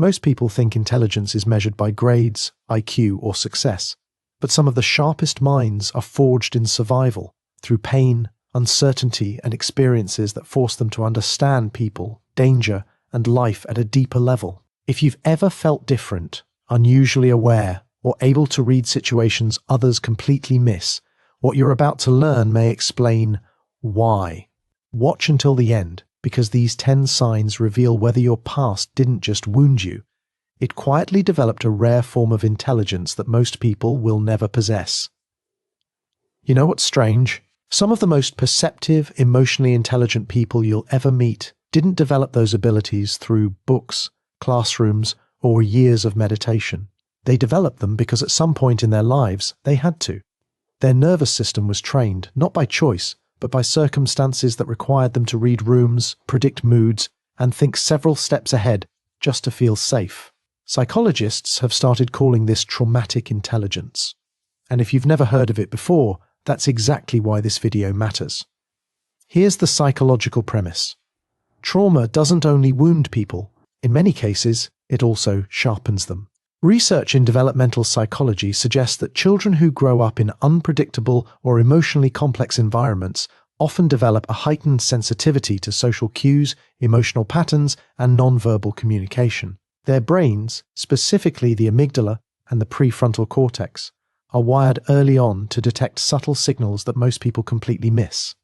Most people think intelligence is measured by grades, IQ, or success, but some of the sharpest minds are forged in survival, through pain, uncertainty, and experiences that force them to understand people, danger, and life at a deeper level. If you've ever felt different, unusually aware, or able to read situations others completely miss, what you're about to learn may explain why. Watch until the end, because these 10 signs reveal whether your past didn't just wound you, it quietly developed a rare form of intelligence that most people will never possess. You know what's strange? Some of the most perceptive, emotionally intelligent people you'll ever meet didn't develop those abilities through books, classrooms, or years of meditation. They developed them because at some point in their lives they had to. Their nervous system was trained, not by choice, but by circumstances that required them to read rooms, predict moods, and think several steps ahead just to feel safe. Psychologists have started calling this traumatic intelligence. And if you've never heard of it before, that's exactly why this video matters. Here's the psychological premise. Trauma doesn't only wound people. In many cases, it also sharpens them. Research in developmental psychology suggests that children who grow up in unpredictable or emotionally complex environments often develop a heightened sensitivity to social cues, emotional patterns, and nonverbal communication. Their brains, specifically the amygdala and the prefrontal cortex, are wired early on to detect subtle signals that most people completely miss.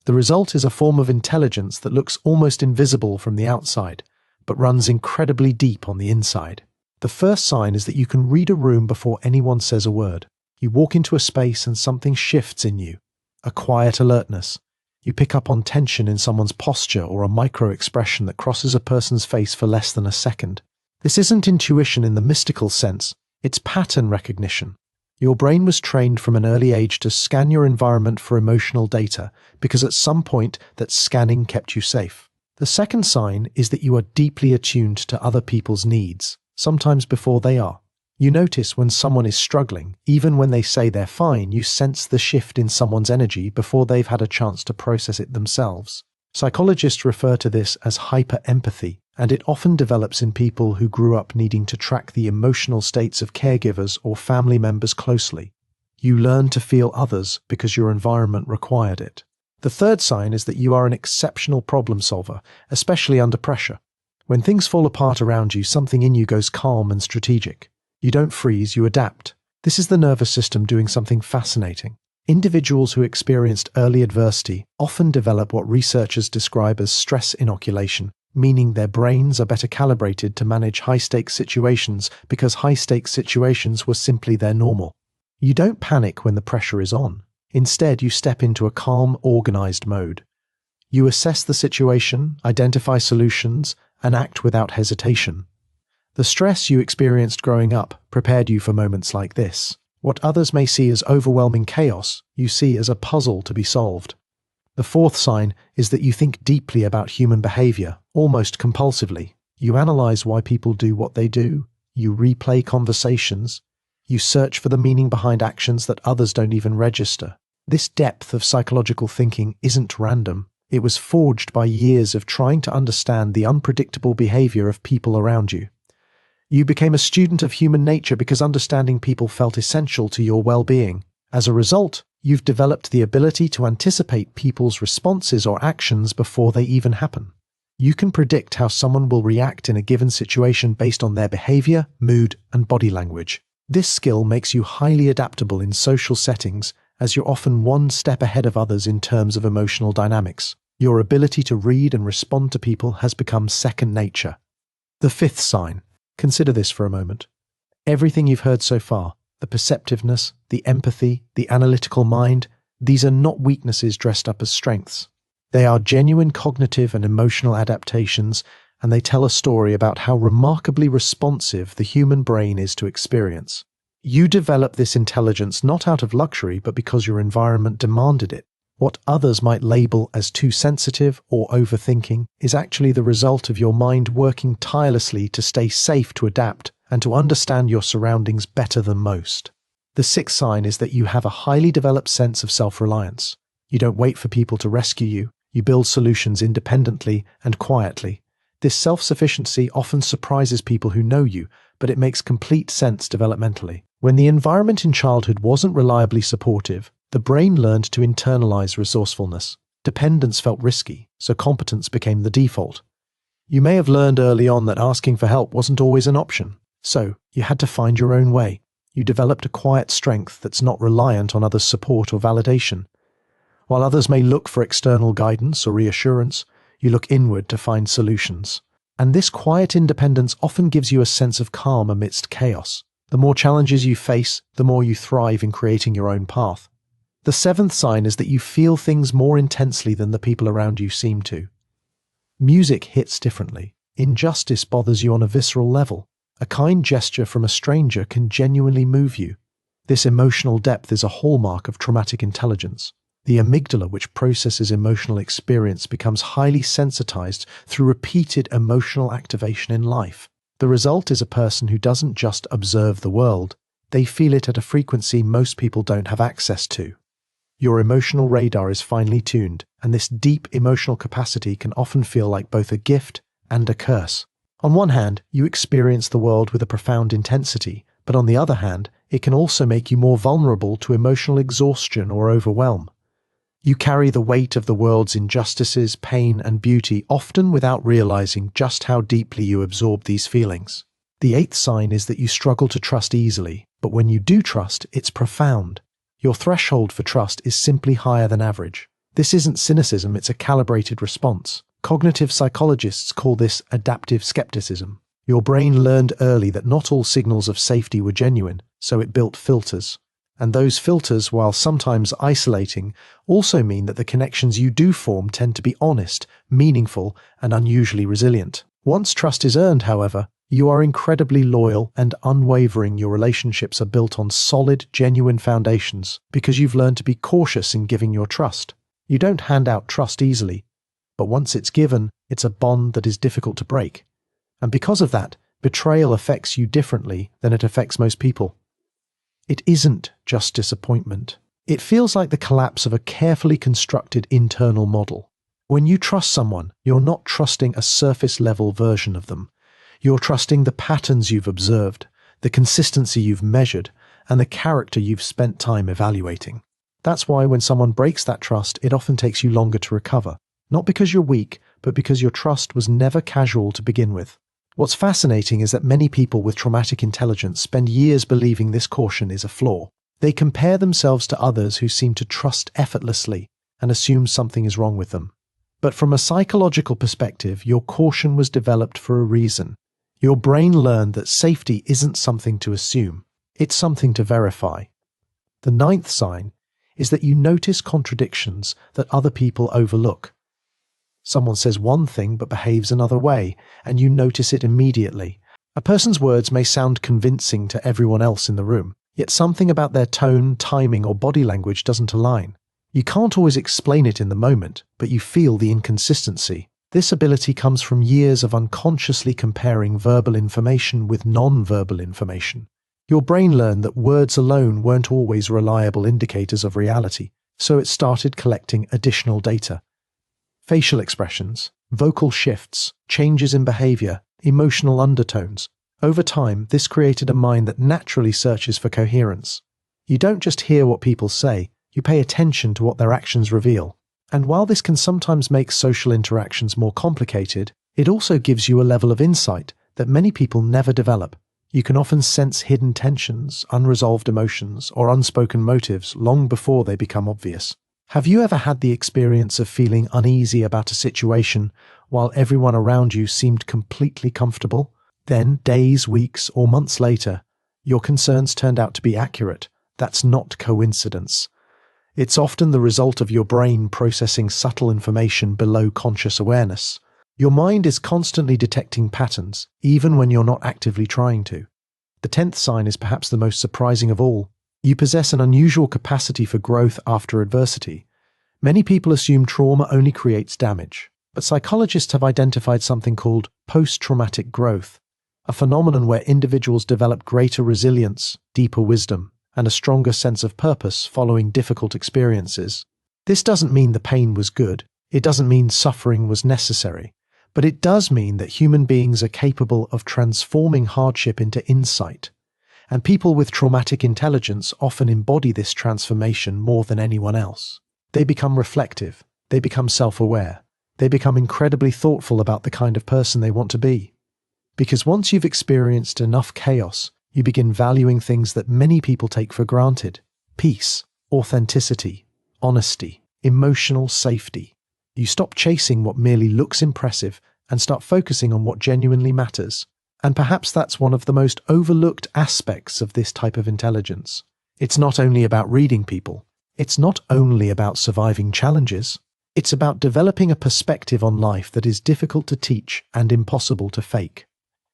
The result is a form of intelligence that looks almost invisible from the outside, but runs incredibly deep on the inside. The first sign is that you can read a room before anyone says a word. You walk into a space and something shifts in you. A quiet alertness. You pick up on tension in someone's posture or a micro-expression that crosses a person's face for less than a second. This isn't intuition in the mystical sense, it's pattern recognition. Your brain was trained from an early age to scan your environment for emotional data because at some point that scanning kept you safe. The second sign is that you are deeply attuned to other people's needs, sometimes before they are. You notice when someone is struggling, even when they say they're fine, you sense the shift in someone's energy before they've had a chance to process it themselves. Psychologists refer to this as hyper-empathy, and it often develops in people who grew up needing to track the emotional states of caregivers or family members closely. You learn to feel others because your environment required it. The third sign is that you are an exceptional problem solver, especially under pressure. When things fall apart around you, something in you goes calm and strategic. You don't freeze, you adapt. This is the nervous system doing something fascinating. Individuals who experienced early adversity often develop what researchers describe as stress inoculation, meaning their brains are better calibrated to manage high-stakes situations because high-stakes situations were simply their normal. You don't panic when the pressure is on. Instead, you step into a calm, organized mode. You assess the situation, identify solutions, and act without hesitation. The stress you experienced growing up prepared you for moments like this. What others may see as overwhelming chaos, you see as a puzzle to be solved. The fourth sign is that you think deeply about human behavior, almost compulsively. You analyze why people do what they do. You replay conversations. You search for the meaning behind actions that others don't even register. This depth of psychological thinking isn't random. It was forged by years of trying to understand the unpredictable behavior of people around you. You became a student of human nature because understanding people felt essential to your well-being. As a result, you've developed the ability to anticipate people's responses or actions before they even happen. You can predict how someone will react in a given situation based on their behavior, mood, and body language. This skill makes you highly adaptable in social settings, as you're often one step ahead of others in terms of emotional dynamics. Your ability to read and respond to people has become second nature. The fifth sign. Consider this for a moment. Everything you've heard so far, the perceptiveness, the empathy, the analytical mind, these are not weaknesses dressed up as strengths. They are genuine cognitive and emotional adaptations, and they tell a story about how remarkably responsive the human brain is to experience. You develop this intelligence not out of luxury, but because your environment demanded it. What others might label as too sensitive or overthinking is actually the result of your mind working tirelessly to stay safe, to adapt, and to understand your surroundings better than most. The sixth sign is that you have a highly developed sense of self-reliance. You don't wait for people to rescue you. You build solutions independently and quietly. This self-sufficiency often surprises people who know you, but it makes complete sense developmentally. When the environment in childhood wasn't reliably supportive, the brain learned to internalize resourcefulness. Dependence felt risky, so competence became the default. You may have learned early on that asking for help wasn't always an option, so you had to find your own way. You developed a quiet strength that's not reliant on others' support or validation. While others may look for external guidance or reassurance, you look inward to find solutions. And this quiet independence often gives you a sense of calm amidst chaos. The more challenges you face, the more you thrive in creating your own path. The seventh sign is that you feel things more intensely than the people around you seem to. Music hits differently. Injustice bothers you on a visceral level. A kind gesture from a stranger can genuinely move you. This emotional depth is a hallmark of traumatic intelligence. The amygdala, which processes emotional experience, becomes highly sensitized through repeated emotional activation in life. The result is a person who doesn't just observe the world, they feel it at a frequency most people don't have access to. Your emotional radar is finely tuned, and this deep emotional capacity can often feel like both a gift and a curse. On one hand, you experience the world with a profound intensity, but on the other hand, it can also make you more vulnerable to emotional exhaustion or overwhelm. You carry the weight of the world's injustices, pain, and beauty, often without realizing just how deeply you absorb these feelings. The eighth sign is that you struggle to trust easily, but when you do trust, it's profound. Your threshold for trust is simply higher than average. This isn't cynicism, it's a calibrated response. Cognitive psychologists call this adaptive skepticism. Your brain learned early that not all signals of safety were genuine, so it built filters. And those filters, while sometimes isolating, also mean that the connections you do form tend to be honest, meaningful, and unusually resilient. Once trust is earned, however, you are incredibly loyal and unwavering. Your relationships are built on solid, genuine foundations because you've learned to be cautious in giving your trust. You don't hand out trust easily, but once it's given, it's a bond that is difficult to break. And because of that, betrayal affects you differently than it affects most people. It isn't just disappointment. It feels like the collapse of a carefully constructed internal model. When you trust someone, you're not trusting a surface-level version of them. You're trusting the patterns you've observed, the consistency you've measured, and the character you've spent time evaluating. That's why when someone breaks that trust, it often takes you longer to recover. Not because you're weak, but because your trust was never casual to begin with. What's fascinating is that many people with traumatic intelligence spend years believing this caution is a flaw. They compare themselves to others who seem to trust effortlessly and assume something is wrong with them. But from a psychological perspective, your caution was developed for a reason. Your brain learned that safety isn't something to assume, it's something to verify. The ninth sign is that you notice contradictions that other people overlook. Someone says one thing but behaves another way, and you notice it immediately. A person's words may sound convincing to everyone else in the room, yet something about their tone, timing, or body language doesn't align. You can't always explain it in the moment, but you feel the inconsistency. This ability comes from years of unconsciously comparing verbal information with non-verbal information. Your brain learned that words alone weren't always reliable indicators of reality, so it started collecting additional data. Facial expressions, vocal shifts, changes in behavior, emotional undertones. Over time, this created a mind that naturally searches for coherence. You don't just hear what people say, you pay attention to what their actions reveal. And while this can sometimes make social interactions more complicated, it also gives you a level of insight that many people never develop. You can often sense hidden tensions, unresolved emotions, or unspoken motives long before they become obvious. Have you ever had the experience of feeling uneasy about a situation while everyone around you seemed completely comfortable? Then, days, weeks, or months later, your concerns turned out to be accurate. That's not coincidence. It's often the result of your brain processing subtle information below conscious awareness. Your mind is constantly detecting patterns, even when you're not actively trying to. The 10th sign is perhaps the most surprising of all. You possess an unusual capacity for growth after adversity. Many people assume trauma only creates damage, but psychologists have identified something called post-traumatic growth, a phenomenon where individuals develop greater resilience, deeper wisdom, and a stronger sense of purpose following difficult experiences. This doesn't mean the pain was good. It doesn't mean suffering was necessary, But it does mean that human beings are capable of transforming hardship into insight, and people with traumatic intelligence often embody this transformation more than anyone else. They become reflective, they become self-aware, they become incredibly thoughtful about the kind of person they want to be. Because once you've experienced enough chaos, you begin valuing things that many people take for granted: peace, authenticity, honesty, emotional safety. You stop chasing what merely looks impressive and start focusing on what genuinely matters. And perhaps that's one of the most overlooked aspects of this type of intelligence. It's not only about reading people. It's not only about surviving challenges. It's about developing a perspective on life that is difficult to teach and impossible to fake.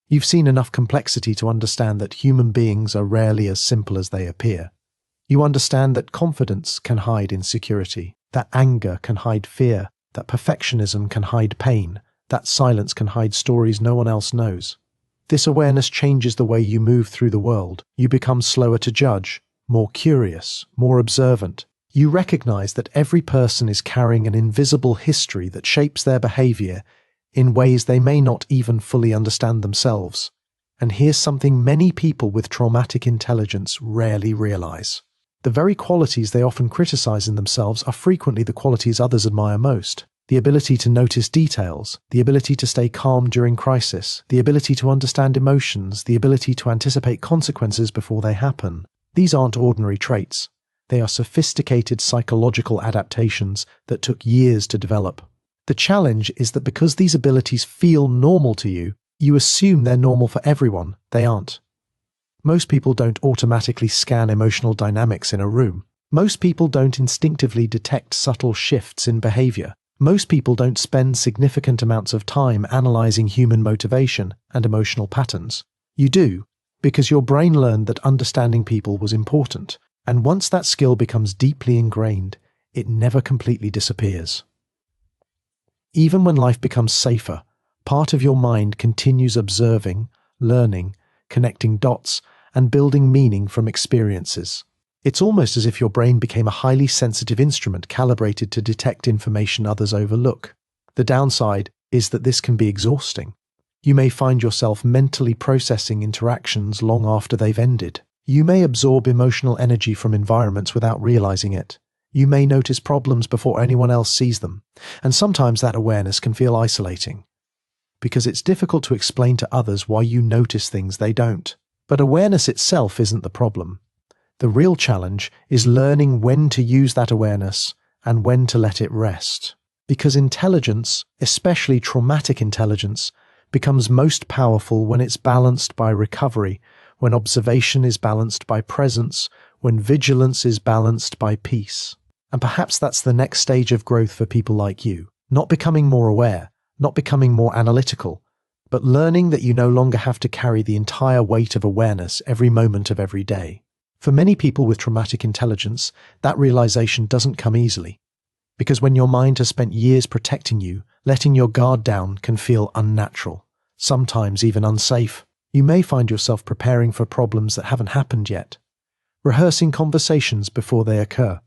You've seen enough complexity to understand that human beings are rarely as simple as they appear. You understand that confidence can hide insecurity, that anger can hide fear, that perfectionism can hide pain, that silence can hide stories no one else knows. This awareness changes the way you move through the world. You become slower to judge, more curious, more observant. You recognize that every person is carrying an invisible history that shapes their behavior in ways they may not even fully understand themselves. And here's something many people with traumatic intelligence rarely realize. The very qualities they often criticize in themselves are frequently the qualities others admire most. The ability to notice details, the ability to stay calm during crisis, the ability to understand emotions, the ability to anticipate consequences before they happen. These aren't ordinary traits. They are sophisticated psychological adaptations that took years to develop. The challenge is that because these abilities feel normal to you, you assume they're normal for everyone. They aren't. Most people don't automatically scan emotional dynamics in a room. Most people don't instinctively detect subtle shifts in behavior. Most people don't spend significant amounts of time analyzing human motivation and emotional patterns. You do, because your brain learned that understanding people was important, and once that skill becomes deeply ingrained, it never completely disappears. Even when life becomes safer, part of your mind continues observing, learning, connecting dots, and building meaning from experiences. It's almost as if your brain became a highly sensitive instrument calibrated to detect information others overlook. The downside is that this can be exhausting. You may find yourself mentally processing interactions long after they've ended. You may absorb emotional energy from environments without realizing it. You may notice problems before anyone else sees them, and sometimes that awareness can feel isolating, because it's difficult to explain to others why you notice things they don't. But awareness itself isn't the problem. The real challenge is learning when to use that awareness and when to let it rest. Because intelligence, especially traumatic intelligence, becomes most powerful when it's balanced by recovery, when observation is balanced by presence, when vigilance is balanced by peace. And perhaps that's the next stage of growth for people like you. Not becoming more aware, not becoming more analytical, but learning that you no longer have to carry the entire weight of awareness every moment of every day. For many people with traumatic intelligence, that realization doesn't come easily. Because when your mind has spent years protecting you, letting your guard down can feel unnatural, sometimes even unsafe. You may find yourself preparing for problems that haven't happened yet, rehearsing conversations before they occur,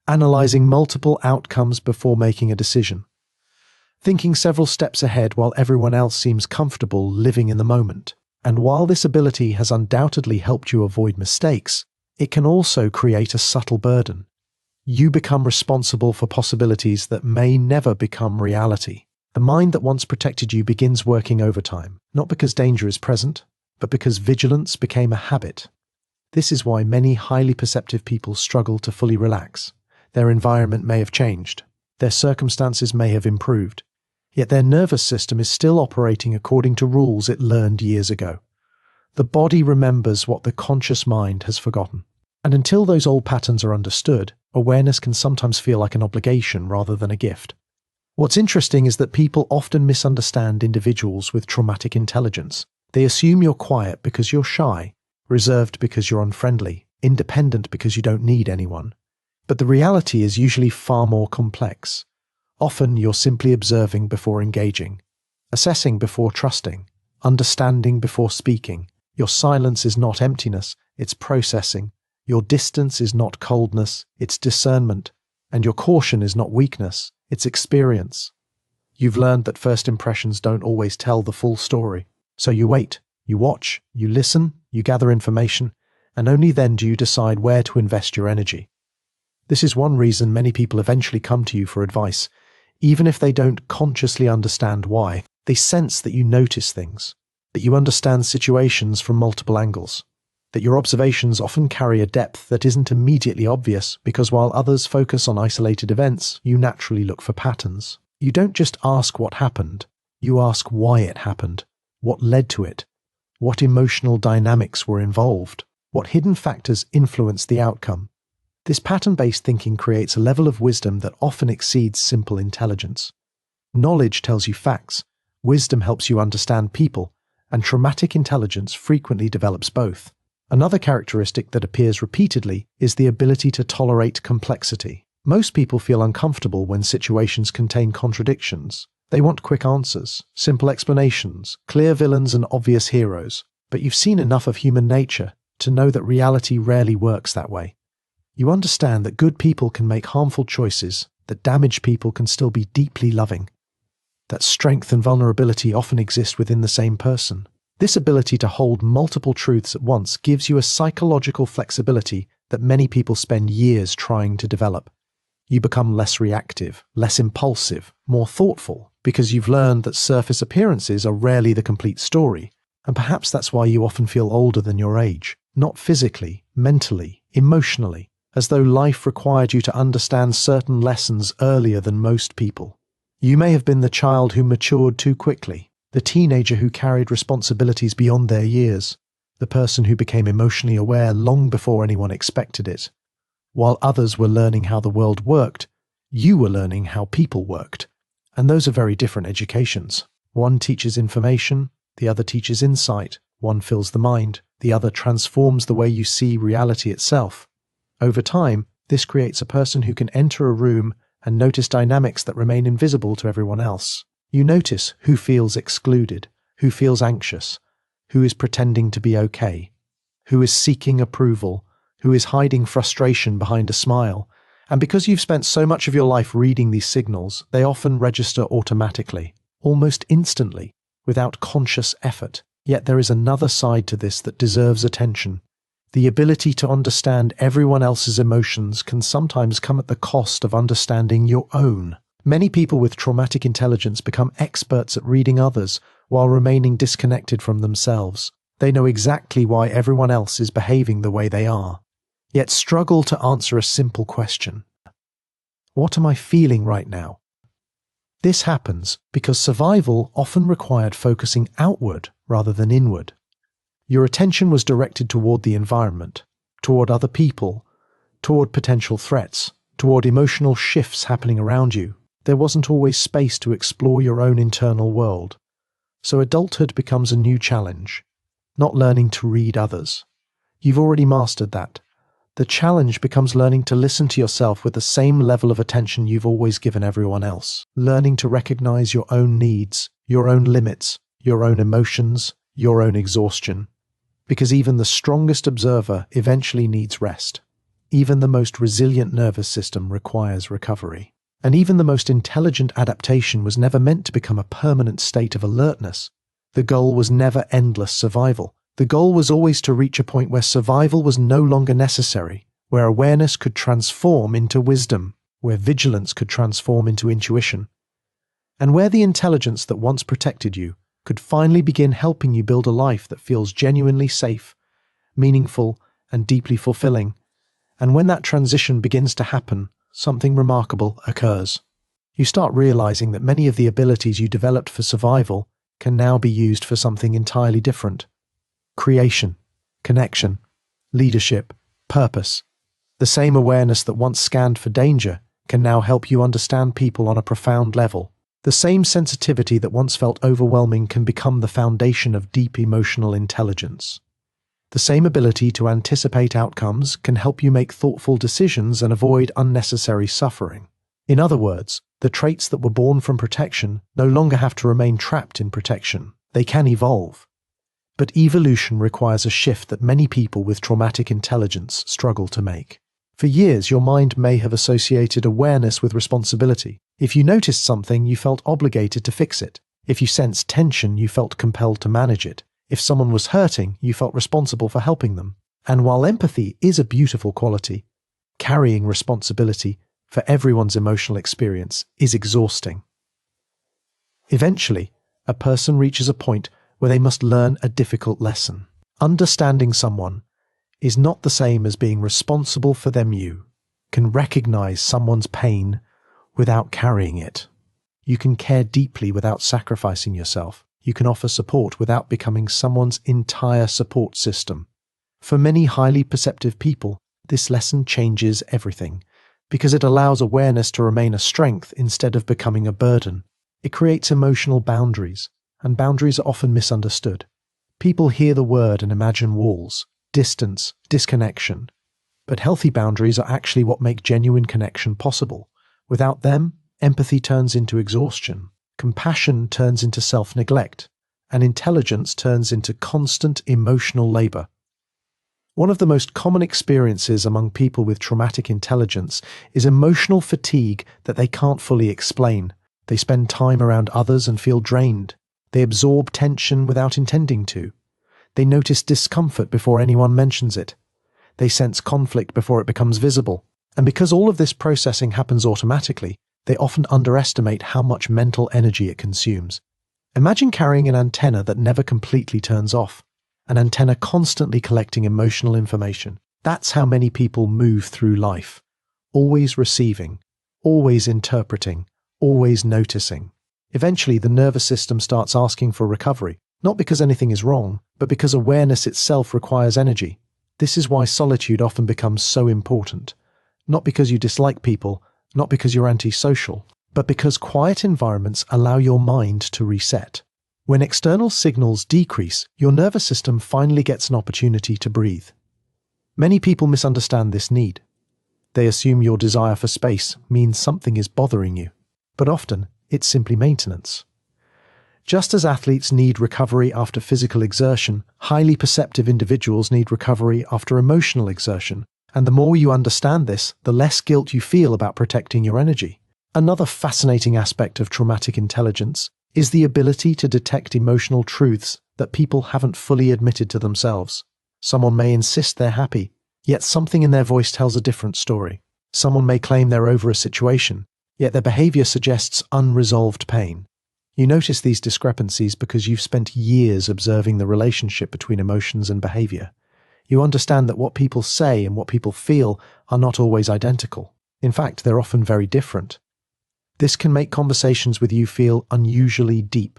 analyzing multiple outcomes before making a decision, thinking several steps ahead while everyone else seems comfortable living in the moment. And while this ability has undoubtedly helped you avoid mistakes, it can also create a subtle burden. You become responsible for possibilities that may never become reality. The mind that once protected you begins working overtime, not because danger is present, but because vigilance became a habit. This is why many highly perceptive people struggle to fully relax. Their environment may have changed, their circumstances may have improved, yet their nervous system is still operating according to rules it learned years ago. The body remembers what the conscious mind has forgotten. And until those old patterns are understood, awareness can sometimes feel like an obligation rather than a gift. What's interesting is that people often misunderstand individuals with traumatic intelligence. They assume you're quiet because you're shy, reserved because you're unfriendly, independent because you don't need anyone. But the reality is usually far more complex. Often you're simply observing before engaging, assessing before trusting, understanding before speaking. Your silence is not emptiness, it's processing. Your distance is not coldness, it's discernment. And your caution is not weakness, it's experience. You've learned that first impressions don't always tell the full story. So you wait, you watch, you listen, you gather information, and only then do you decide where to invest your energy. This is one reason many people eventually come to you for advice, even if they don't consciously understand why. They sense that you notice things, that you understand situations from multiple angles, that your observations often carry a depth that isn't immediately obvious because while others focus on isolated events, you naturally look for patterns. You don't just ask what happened, you ask why it happened, what led to it, what emotional dynamics were involved, what hidden factors influenced the outcome. This pattern-based thinking creates a level of wisdom that often exceeds simple intelligence. Knowledge tells you facts, wisdom helps you understand people, and traumatic intelligence frequently develops both. Another characteristic that appears repeatedly is the ability to tolerate complexity. Most people feel uncomfortable when situations contain contradictions. They want quick answers, simple explanations, clear villains and obvious heroes. But you've seen enough of human nature to know that reality rarely works that way. You understand that good people can make harmful choices, that damaged people can still be deeply loving, that strength and vulnerability often exist within the same person. This ability to hold multiple truths at once gives you a psychological flexibility that many people spend years trying to develop. You become less reactive, less impulsive, more thoughtful, because you've learned that surface appearances are rarely the complete story. And perhaps that's why you often feel older than your age, not physically, mentally, emotionally, as though life required you to understand certain lessons earlier than most people. You may have been the child who matured too quickly, the teenager who carried responsibilities beyond their years, the person who became emotionally aware long before anyone expected it. While others were learning how the world worked, you were learning how people worked. And those are very different educations. One teaches information, the other teaches insight. One fills the mind, the other transforms the way you see reality itself. Over time, this creates a person who can enter a room and notice dynamics that remain invisible to everyone else. You notice who feels excluded, who feels anxious, who is pretending to be okay, who is seeking approval, who is hiding frustration behind a smile. And because you've spent so much of your life reading these signals, they often register automatically, almost instantly, without conscious effort. Yet there is another side to this that deserves attention. The ability to understand everyone else's emotions can sometimes come at the cost of understanding your own. Many people with traumatic intelligence become experts at reading others while remaining disconnected from themselves. They know exactly why everyone else is behaving the way they are, yet struggle to answer a simple question. What am I feeling right now? This happens because survival often required focusing outward rather than inward. Your attention was directed toward the environment, toward other people, toward potential threats, toward emotional shifts happening around you. There wasn't always space to explore your own internal world. So adulthood becomes a new challenge, not learning to read others. You've already mastered that. The challenge becomes learning to listen to yourself with the same level of attention you've always given everyone else. Learning to recognize your own needs, your own limits, your own emotions, your own exhaustion. Because even the strongest observer eventually needs rest. Even the most resilient nervous system requires recovery. And even the most intelligent adaptation was never meant to become a permanent state of alertness. The goal was never endless survival. The goal was always to reach a point where survival was no longer necessary, where awareness could transform into wisdom, where vigilance could transform into intuition, and where the intelligence that once protected you could finally begin helping you build a life that feels genuinely safe, meaningful, and deeply fulfilling. And when that transition begins to happen, something remarkable occurs. You start realizing that many of the abilities you developed for survival can now be used for something entirely different. Creation, connection, leadership, purpose. The same awareness that once scanned for danger can now help you understand people on a profound level. The same sensitivity that once felt overwhelming can become the foundation of deep emotional intelligence. The same ability to anticipate outcomes can help you make thoughtful decisions and avoid unnecessary suffering. In other words, the traits that were born from protection no longer have to remain trapped in protection. They can evolve. But evolution requires a shift that many people with traumatic intelligence struggle to make. For years, your mind may have associated awareness with responsibility. If you noticed something, you felt obligated to fix it. If you sensed tension, you felt compelled to manage it. If someone was hurting, you felt responsible for helping them. And while empathy is a beautiful quality, carrying responsibility for everyone's emotional experience is exhausting. Eventually, a person reaches a point where they must learn a difficult lesson. Understanding someone is not the same as being responsible for them. You can recognize someone's pain without carrying it. You can care deeply without sacrificing yourself. You can offer support without becoming someone's entire support system. For many highly perceptive people, this lesson changes everything because it allows awareness to remain a strength instead of becoming a burden. It creates emotional boundaries, and boundaries are often misunderstood. People hear the word and imagine walls, distance, disconnection. But healthy boundaries are actually what make genuine connection possible. Without them, empathy turns into exhaustion, compassion turns into self-neglect, and intelligence turns into constant emotional labor. One of the most common experiences among people with traumatic intelligence is emotional fatigue that they can't fully explain. They spend time around others and feel drained. They absorb tension without intending to. They notice discomfort before anyone mentions it. They sense conflict before it becomes visible. And because all of this processing happens automatically, they often underestimate how much mental energy it consumes. Imagine carrying an antenna that never completely turns off. An antenna constantly collecting emotional information. That's how many people move through life. Always receiving, always interpreting, always noticing. Eventually, the nervous system starts asking for recovery, not because anything is wrong, but because awareness itself requires energy. This is why solitude often becomes so important. Not because you dislike people, not because you're antisocial, but because quiet environments allow your mind to reset. When external signals decrease, your nervous system finally gets an opportunity to breathe. Many people misunderstand this need. They assume your desire for space means something is bothering you, but often it's simply maintenance. Just as athletes need recovery after physical exertion, highly perceptive individuals need recovery after emotional exertion. And the more you understand this, the less guilt you feel about protecting your energy. Another fascinating aspect of traumatic intelligence is the ability to detect emotional truths that people haven't fully admitted to themselves. Someone may insist they're happy, yet something in their voice tells a different story. Someone may claim they're over a situation, yet their behavior suggests unresolved pain. You notice these discrepancies because you've spent years observing the relationship between emotions and behavior. You understand that what people say and what people feel are not always identical. In fact, they're often very different. This can make conversations with you feel unusually deep.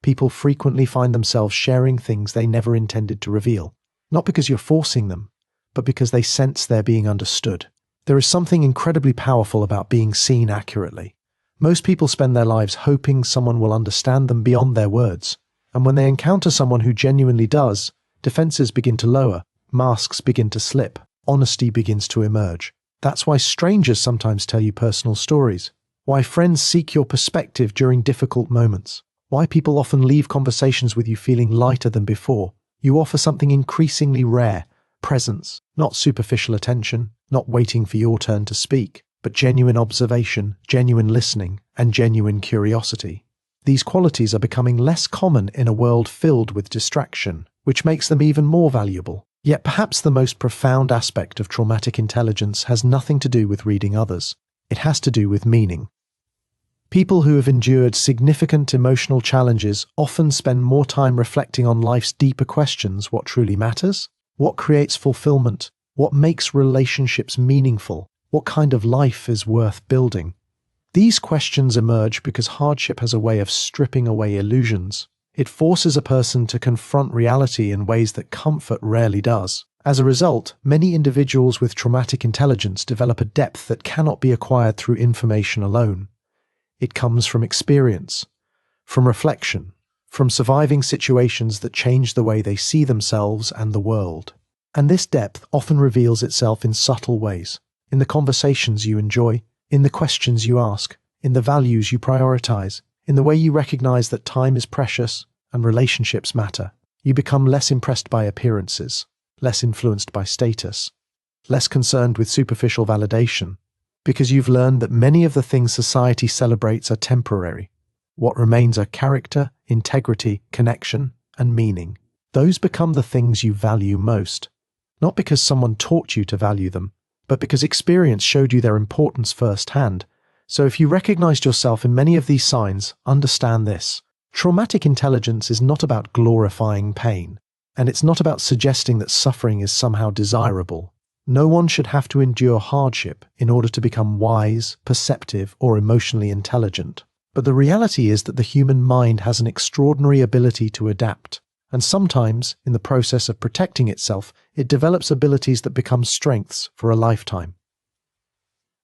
People frequently find themselves sharing things they never intended to reveal, not because you're forcing them, but because they sense they're being understood. There is something incredibly powerful about being seen accurately. Most people spend their lives hoping someone will understand them beyond their words, and when they encounter someone who genuinely does, defenses begin to lower. Masks begin to slip. Honesty begins to emerge. That's why strangers sometimes tell you personal stories. Why friends seek your perspective during difficult moments. Why people often leave conversations with you feeling lighter than before. You offer something increasingly rare. Presence. Not superficial attention. Not waiting for your turn to speak. But genuine observation, genuine listening, and genuine curiosity. These qualities are becoming less common in a world filled with distraction, which makes them even more valuable. Yet perhaps the most profound aspect of traumatic intelligence has nothing to do with reading others. It has to do with meaning. People who have endured significant emotional challenges often spend more time reflecting on life's deeper questions: what truly matters? What creates fulfillment? What makes relationships meaningful? What kind of life is worth building? These questions emerge because hardship has a way of stripping away illusions. It forces a person to confront reality in ways that comfort rarely does. As a result, many individuals with traumatic intelligence develop a depth that cannot be acquired through information alone. It comes from experience, from reflection, from surviving situations that change the way they see themselves and the world. And this depth often reveals itself in subtle ways, in the conversations you enjoy, in the questions you ask, in the values you prioritize, in the way you recognize that time is precious and relationships matter. You become less impressed by appearances, less influenced by status, less concerned with superficial validation, Because you've learned that many of the things society celebrates are temporary. What remains are character, integrity, connection, and meaning. Those become the things you value most. Not because someone taught you to value them, but because experience showed you their importance firsthand. So if you recognized yourself in many of these signs, understand this. Traumatic intelligence is not about glorifying pain, and it's not about suggesting that suffering is somehow desirable. No one should have to endure hardship in order to become wise, perceptive, or emotionally intelligent. But the reality is that the human mind has an extraordinary ability to adapt, and sometimes, in the process of protecting itself, it develops abilities that become strengths for a lifetime.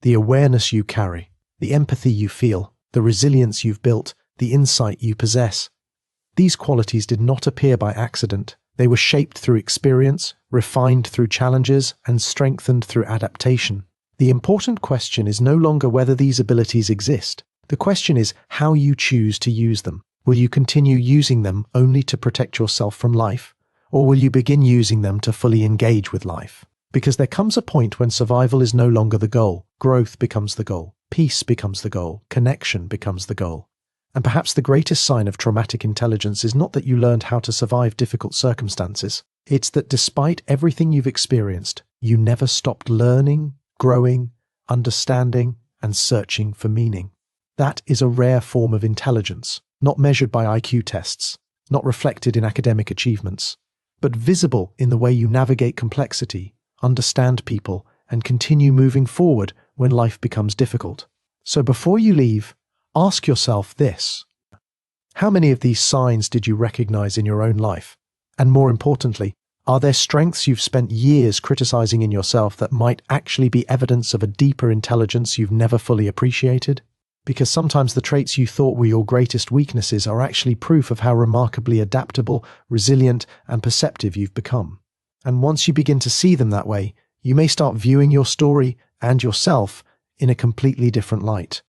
The awareness you carry, the empathy you feel, the resilience you've built, the insight you possess. These qualities did not appear by accident. They were shaped through experience, refined through challenges, and strengthened through adaptation. The important question is no longer whether these abilities exist. The question is how you choose to use them. Will you continue using them only to protect yourself from life, or will you begin using them to fully engage with life? Because there comes a point when survival is no longer the goal. Growth becomes the goal. Peace becomes the goal. Connection becomes the goal. And perhaps the greatest sign of traumatic intelligence is not that you learned how to survive difficult circumstances. It's that despite everything you've experienced, you never stopped learning, growing, understanding, and searching for meaning. That is a rare form of intelligence, not measured by IQ tests, not reflected in academic achievements, but visible in the way you navigate complexity, understand people, and continue moving forward when life becomes difficult. So before you leave, ask yourself this: how many of these signs did you recognize in your own life? And more importantly, are there strengths you've spent years criticizing in yourself that might actually be evidence of a deeper intelligence you've never fully appreciated? Because sometimes the traits you thought were your greatest weaknesses are actually proof of how remarkably adaptable, resilient, and perceptive you've become. And once you begin to see them that way, you may start viewing your story and yourself in a completely different light.